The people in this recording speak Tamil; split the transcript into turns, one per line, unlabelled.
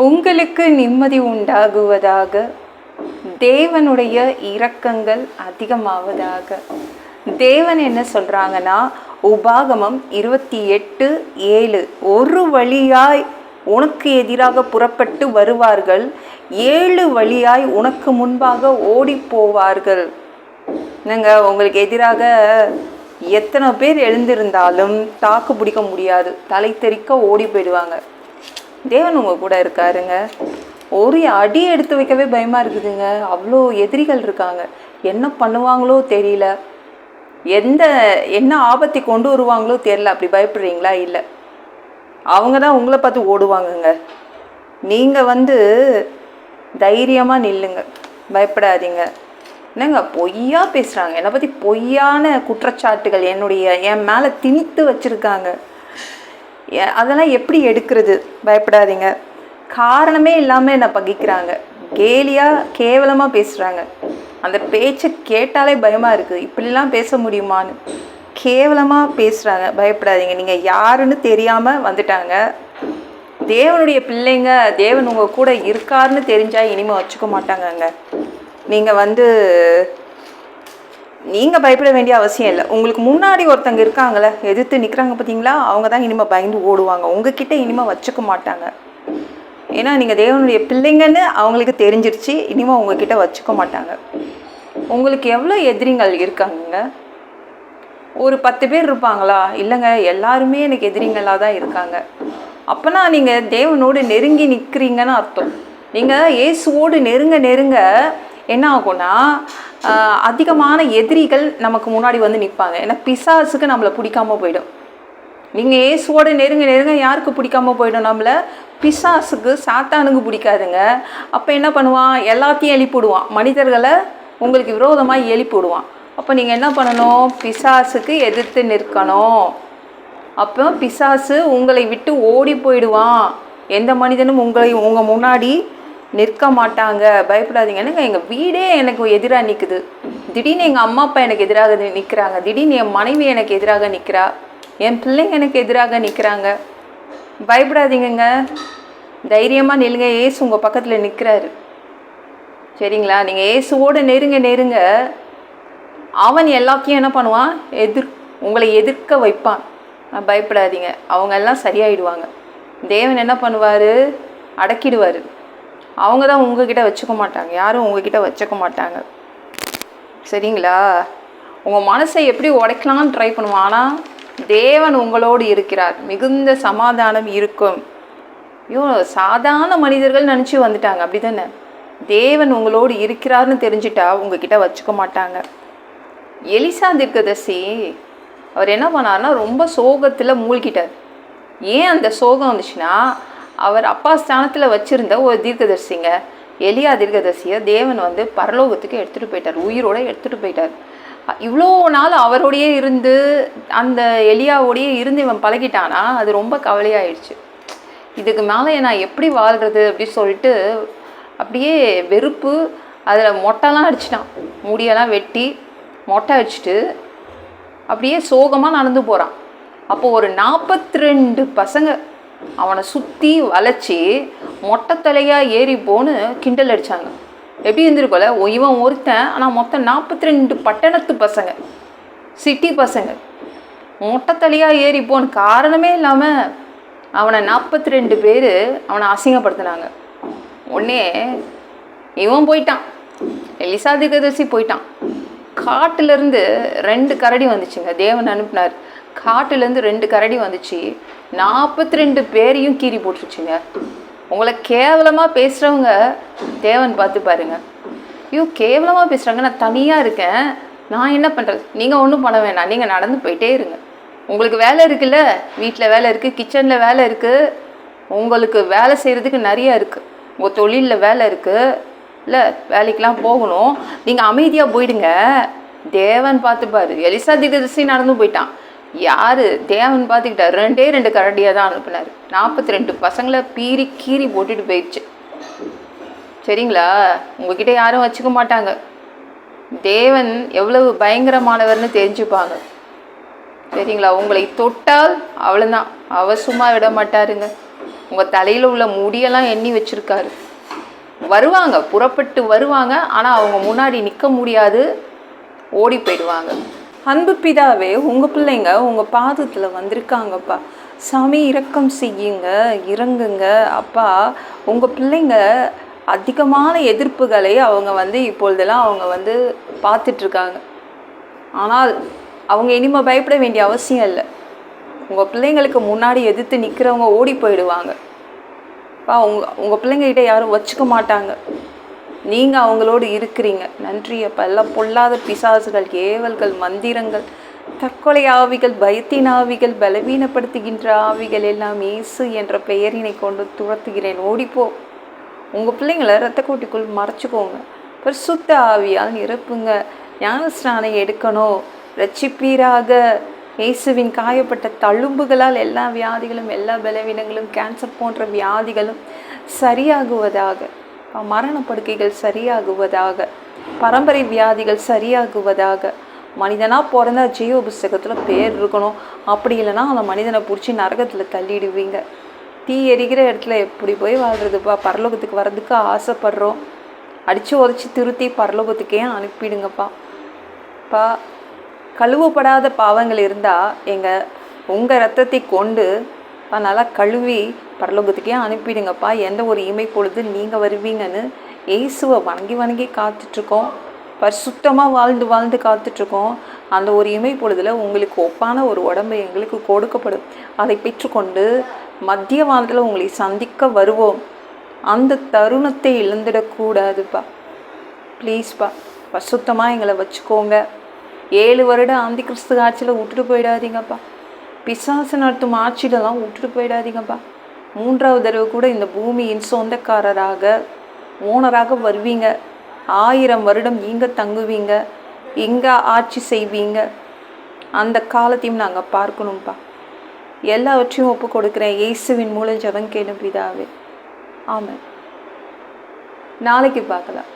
உங்களுக்கு நிம்மதி உண்டாகுவதாக, தேவனுடைய இரக்கங்கள் அதிகமாவதாக. தேவன் என்ன சொல்கிறாங்கன்னா, உபாகமம் 28:7, ஒரு வழியாய் உனக்கு எதிராக புறப்பட்டு வருவார்கள், 7 வழியாய் உனக்கு முன்பாக ஓடி போவார்கள். என்னங்க, உங்களுக்கு எதிராக எத்தனை பேர் எழுந்திருந்தாலும் தாக்கு பிடிக்க முடியாது, தலை தெறிக்க ஓடி போயிடுவாங்க. தேவன் உங்கள் கூட இருக்காருங்க. ஒரு அடி எடுத்து வைக்கவே பயமாக இருக்குதுங்க. அவ்வளோ எதிரிகள் இருக்காங்க. என்ன பண்ணுவாங்களோ தெரியல, என்ன ஆபத்தை கொண்டு வருவாங்களோ தெரியல. அப்படி பயப்படுறீங்களா? இல்லை, அவங்க தான் உங்களை பார்த்து ஓடுவாங்கங்க. நீங்கள் தைரியமாக நில்லுங்க, பயப்படாதீங்க. என்னங்க, பொய்யா பேசுகிறாங்க, என்னை பற்றி பொய்யான குற்றச்சாட்டுகள் என் மேலே திணித்து வச்சுருக்காங்க. அதெல்லாம் எப்படி எடுக்கிறது? பயப்படாதீங்க. காரணமே இல்லாமல் என்னை பகிக்கிறாங்க, கேவலமாக பேசுகிறாங்க. அந்த பேச்சை கேட்டாலே பயமாக இருக்குது. இப்படிலாம் பேச முடியுமான்னு கேவலமாக பேசுகிறாங்க. பயப்படாதீங்க. நீங்கள் யாருன்னு தெரியாமல் வந்துட்டாங்க. தேவனுடைய பிள்ளைங்க, தேவன் உங்கள் கூட இருக்காருன்னு தெரிஞ்சால் இனிமேல் வச்சுக்க மாட்டாங்கங்க. நீங்கள் பயப்பட வேண்டிய அவசியம் இல்லை. உங்களுக்கு முன்னாடி ஒருத்தங்க இருக்காங்களே, எதிர்த்து நிற்கிறாங்க பார்த்தீங்களா, அவங்க தான் இனிமேல் பயந்து ஓடுவாங்க. உங்ககிட்ட இனிமேல் வச்சுக்க மாட்டாங்க. ஏன்னா நீங்கள் தேவனுடைய பிள்ளைங்கன்னு அவங்களுக்கு தெரிஞ்சிருச்சு. இனிமேல் உங்ககிட்ட வச்சுக்க மாட்டாங்க. உங்களுக்கு எவ்வளோ எதிரிகள் இருக்காங்க? ஒரு 10 பேர் இருப்பாங்களா? இல்லைங்க, எல்லாருமே எனக்கு எதிரிங்களாக தான் இருக்காங்க. அப்போனா நீங்கள் தேவனோடு நெருங்கி நிற்கிறீங்கன்னு அர்த்தம். நீங்கள் இயேசுவோடு நெருங்க என்ன ஆகும்னா, அதிகமான எதிரிகள் நமக்கு முன்னாடி நிற்பாங்க. ஏன்னா பிசாசுக்கு நம்மளை பிடிக்காமல் போயிடும். நீங்கள் இயேசுவோடு நெருங்க யாருக்கு பிடிக்காமல் போயிடும்? நம்மளை பிசாசுக்கு, சாத்தானுக்கு பிடிக்காதுங்க. அப்போ என்ன பண்ணுவான்? எல்லாத்தையும் எழுப்பிவிடுவான். மனிதர்களை உங்களுக்கு விரோதமாக எழுப்பிவிடுவான். அப்போ நீங்கள் என்ன பண்ணணும்? பிசாசுக்கு எதிர்த்து நிற்கணும். அப்போ பிசாசு உங்களை விட்டு ஓடி போயிடுவான். எந்த மனிதனும் உங்கள் முன்னாடி நிற்க மாட்டாங்க. பயப்படாதீங்க. என்னங்க, எங்கள் வீடே எனக்கு எதிராக நிற்குது. திடீர்னு எங்கள் அம்மா அப்பா எனக்கு எதிராக நிற்கிறாங்க. திடீர்னு என் மனைவி எனக்கு எதிராக நிற்கிறா. என் பிள்ளைங்க எனக்கு எதிராக நிற்கிறாங்க. பயப்படாதீங்கங்க, தைரியமாக நில்லுங்க. ஏசு உங்கள் பக்கத்தில் நிற்கிறாரு. சரிங்களா? நீங்கள் இயேசுவோடு நெருங்க அவன் எல்லாத்தையும் என்ன பண்ணுவான்? உங்களை எதிர்க்க வைப்பான். பயப்படாதீங்க, அவங்க எல்லாம் சரியாயிடுவாங்க. தேவன் என்ன பண்ணுவார்? அடக்கிடுவார். அவங்க தான் உங்ககிட்ட வச்சுக்க மாட்டாங்க. யாரும் உங்ககிட்ட வச்சுக்க மாட்டாங்க. சரிங்களா? உங்கள் மனசை எப்படி உடைக்கலான்னு ட்ரை பண்ணுவான். ஆனால் தேவன் உங்களோடு இருக்கிறார். மிகுந்த சமாதானம் இருக்கும். சாதாரண மனிதர்கள் நினச்சி வந்துட்டாங்க, அப்படி தானே? தேவன் உங்களோடு இருக்கிறார்னு தெரிஞ்சிட்டா உங்ககிட்ட வச்சுக்க மாட்டாங்க. எலிசா தீர்க்கதரிசி அவர் என்ன பண்ணார்னா, ரொம்ப சோகத்தில் மூழ்கிட்டார். ஏன் அந்த சோகம் வந்துச்சுன்னா, அவர் அப்பா ஸ்தானத்தில் வச்சுருந்த ஒரு தீர்க்கதரிசிங்க, எலியா தீர்க்கதரிசியை தேவன் பரலோகத்துக்கு எடுத்துகிட்டு போயிட்டார். உயிரோடு எடுத்துகிட்டு போயிட்டார். இவ்வளோ நாள் அவரோடையே இருந்து, அந்த எலியாவோடையே இருந்து இவன் பழகிட்டானா, அது ரொம்ப கவலையாயிடுச்சு. இதுக்கு மேலே நான் எப்படி வாழ்கிறது அப்படின்னு சொல்லிட்டு அப்படியே வெறுப்பு. அதில் மொட்டைலாம் அடிச்சிட்டான். முடியெல்லாம் வெட்டி மொட்டை அடிச்சுட்டு அப்படியே சோகமாக நடந்து போகிறான். அப்போது ஒரு 42 பசங்க அவனை சுற்றி வளைச்சி மொட்டை தலையாக ஏறி போன்னு கிண்டல் அடித்தாங்க. எப்படி இருந்திருக்கோல, இவன் ஒருத்தன், ஆனால் மொத்தம் 42 பட்டணத்து பசங்க, சிட்டி பசங்க மொட்டை தலையாக ஏறி போன்னு காரணமே இல்லாமல் அவனை 42 பேர் அவனை அசிங்கப்படுத்தினாங்க. உடனே இவன் போயிட்டான், எலிசா தீர்க்கதரிசி போயிட்டான். காட்டிலேருந்து 2 கரடி வந்துச்சுங்க. தேவன் அனுப்பினார். காட்டிலேருந்து 2 கரடி வந்துச்சு, 42 பேரையும் கீறி போட்டுருச்சுங்க. உங்களை கேவலமாக பேசுகிறவங்க தேவன் பார்த்து பாருங்க. கேவலமாக பேசுகிறாங்க, நான் தனியாக இருக்கேன், நான் என்ன பண்ணுறது? நீங்கள் ஒன்றும் பண்ண வேணாம், நீங்கள் நடந்து போயிட்டே இருங்க. உங்களுக்கு வேலை இருக்குல்ல, வீட்டில் வேலை இருக்குது, கிச்சனில் வேலை இருக்குது, உங்களுக்கு வேலை செய்கிறதுக்கு நிறையா இருக்குது, உங்கள் தொழிலில் வேலை இருக்குது, இல்லை வேலைக்கெலாம் போகணும். நீங்கள் அமைதியாக போயிடுங்க, தேவன் பார்த்துப்பாரு. எலிசா தீர்க்கதரிசி நடந்து போயிட்டான். யார்? தேவன் பார்த்துக்கிட்டார். 2 கரடியாக தான் அனுப்புனார். 42 பசங்களை கீறி போட்டுட்டு போயிடுச்சு. சரிங்களா? உங்ககிட்ட யாரும் வச்சுக்க மாட்டாங்க. தேவன் எவ்வளவு பயங்கரமானவர்னு தெரிஞ்சுப்பாங்க. சரிங்களா? உங்களை தொட்டால் அவ்வளோதான், அவர் சும்மா விட மாட்டாருங்க. உங்கள் தலையில் உள்ள முடியெல்லாம் எண்ணி வச்சுருக்காரு. வருவாங்க, புறப்பட்டு வருவாங்க. ஆனால் அவங்க முன்னாடி நிற்க முடியாது, ஓடி போயிடுவாங்க. அன்பு பிதாவே, உங்கள் பிள்ளைங்க உங்கள் பாதத்தில் வந்திருக்காங்கப்பா. சாமி இரக்கம் செய்யுங்க, இறங்குங்க அப்பா. உங்கள் பிள்ளைங்க அதிகமான எதிர்ப்புகளை அவங்க இப்பொழுதெல்லாம் அவங்க பார்த்துட்ருக்காங்க. ஆனால் அவங்க இனிமேல் பயப்பட வேண்டிய அவசியம் இல்லை. உங்கள் பிள்ளைங்களுக்கு முன்னாடி எதிர்த்து நிற்கிறவங்க ஓடி போயிடுவாங்க. உங்கள் பிள்ளைங்ககிட்ட யாரும் வச்சுக்க மாட்டாங்க. நீங்கள் அவங்களோடு இருக்கிறீங்க. நன்றி அப்பா. எல்லாம் பொல்லாத பிசாசுகள், ஏவல்கள், மந்திரங்கள், தற்கொலை ஆவிகள், பயத்தின் ஆவிகள், பலவீனப்படுத்துகின்ற ஆவிகள் எல்லாம் இயேசு என்ற பெயரினை கொண்டு துரத்துகிறேன். ஓடிப்போ. உங்கள் பிள்ளைங்களை இரத்த கோட்டிக்குள் மறைச்சிக்கோங்க. பரிசுத்த ஆவியால் நிரப்புங்க. ஞானஸ்நானம் எடுக்கணும். ரட்சிப்பீராக. இயேசுவின் காயப்பட்ட தழும்புகளால் எல்லா வியாதிகளும், எல்லா பலவீனங்களும், கேன்சர் போன்ற வியாதிகளும் சரியாகுவதாக. மரணப்படுக்கைகள் சரியாகுவதாக. பரம்பரை வியாதிகள் சரியாகுவதாக. மனிதனாக பிறந்தா ஜீவ புஸ்தகத்தில் பேர் இருக்கணும். அப்படி இல்லைன்னா அந்த மனிதனை பிடிச்சி நரகத்தில் தள்ளிடுவீங்க. தீ எரிகிற இடத்துல எப்படி போய் வாழ்கிறதுப்பா? பரலோகத்துக்கு வர்றதுக்கு ஆசைப்படுறோம். அடித்து உதச்சி திருத்தி பரலோகத்துக்கே அனுப்பிடுங்கப்பா. கழுவப்படாத பாவங்கள் இருந்தால் உங்கள் ரத்தத்தை கொண்டு நல்லா கழுவி பரலோகத்துக்கே அனுப்பிடுங்கப்பா. எந்த ஒரு இமை பொழுது நீங்கள் வருவீங்கன்னு இயேசுவை வணங்கி காத்துட்ருக்கோம். பரிசுத்தமாக வாழ்ந்து காத்துட்ருக்கோம். அந்த ஒரு இமை பொழுதில் உங்களுக்கு ஒப்பான ஒரு உடம்பு எங்களுக்கு கொடுக்கப்படும். அதை பெற்றுக்கொண்டு மத்திய வானத்தில் உங்களை சந்திக்க வருவோம். அந்த தருணத்தை இழந்துடக்கூடாதுப்பா. ப்ளீஸ்ப்பா, பரிசுத்தமாக எங்களை வச்சுக்கோங்க. 7 வருடம் ஆந்தி கிறிஸ்து ஆட்சியில் விட்டுட்டு போயிடாதீங்கப்பா. பிசாசு நடத்தும் ஆட்சியிலலாம் விட்டுட்டு போயிடாதீங்கப்பா. 3வது தடவை கூட இந்த பூமியின் சொந்தக்காரராக, ஓனராக வருவீங்க. 1000 வருடம் இங்கே தங்குவீங்க, இங்கே ஆட்சி செய்வீங்க. அந்த காலத்தையும் நாங்கள் பார்க்கணும்ப்பா. எல்லாவற்றையும் ஒப்பு கொடுக்குறேன். இயேசுவின் மூலம் ஜெபம் கேளும் பிதாவே. ஆமென். நாளைக்கு பார்க்கலாம்.